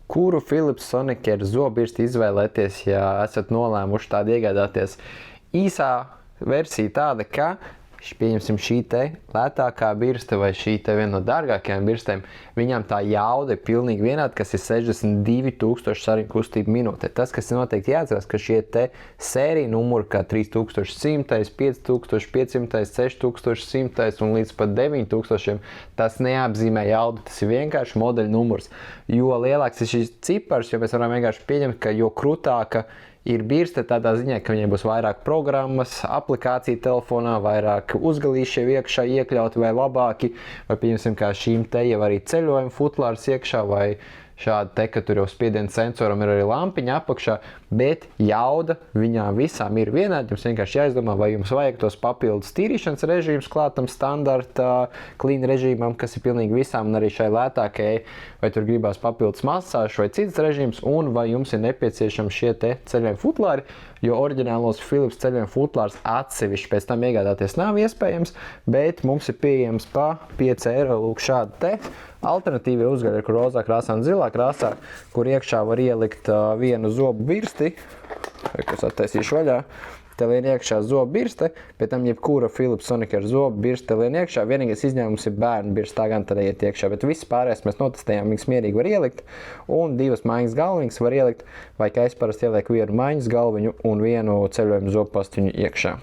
Kuru Philips Sonicare zobirsti izvēlēties, ja esat nolēmuši tādu iegādāties? Īsā versija tāda, ka pieņemsim šī te lētākā birste vai šī te viena no dārgākajām birstēm, viņām tā jauda ir pilnīgi vienāda, kas ir 62,000 sariņu kustību minūtē. Tas, kas ir noteikti jāatcerās, ka šie te sērija numuri, kā 3100, 5500, 6100 un līdz pat 9000, tas neapzīmē jaudu, tas ir vienkārši modeļa numurs. Jo lielāks ir šis cipars, jo mēs varam vienkārši pieņemt, ka jo krutāka ir birste tādā ziņā, ka viņai būs vairāk programmas, aplikācija telefonā, vairāk uzgalīšie iekšā iekļauti vai labāki, vai pieņemsim, kā šīm te jau arī ceļojuma futlārs iekšā, vai šādi te, ka tur jau spiediena sensoram ir arī lampiņa apakšā, bet jauda viņām visām ir vienāda. Jums vienkārši jāizdomā, vai jums vajag tos papildus tīrīšanas režīmus klātam standarta clean režīmam, kas ir pilnīgi visām, un arī šai lētākajai, vai tur gribās papildus masāžu vai citas režīmus, un vai jums ir nepieciešami šie te ceļojuma futlāri, jo oriģinālos Philips ceļojuma futlārs atsevišķi pēc tam iegādāties nav iespējams, bet mums ir pieejams pa 5 eiro lūk šādi te. Alternatīvi uzgaļa ir rozā krāsā un zilā krāsā, kur iekšā var ielikt vienu zobu birsti, kas attaisīšu vaļā. Te lien iekšā zobu birste, pēc tam jebkura Philips Sonicare zobu birste lien iekšā. Vienīgais izņēmums ir bērnu birste, tā gan tad iet iekšā, bet viss pārējais mēs notestējām, viņas mierīgi var ielikt. Un 2 maiņas galviņas var ielikt, vai kā es parasti ielieku vienu maiņas galviņu un vienu ceļojumu zobu pastiņu iekšā.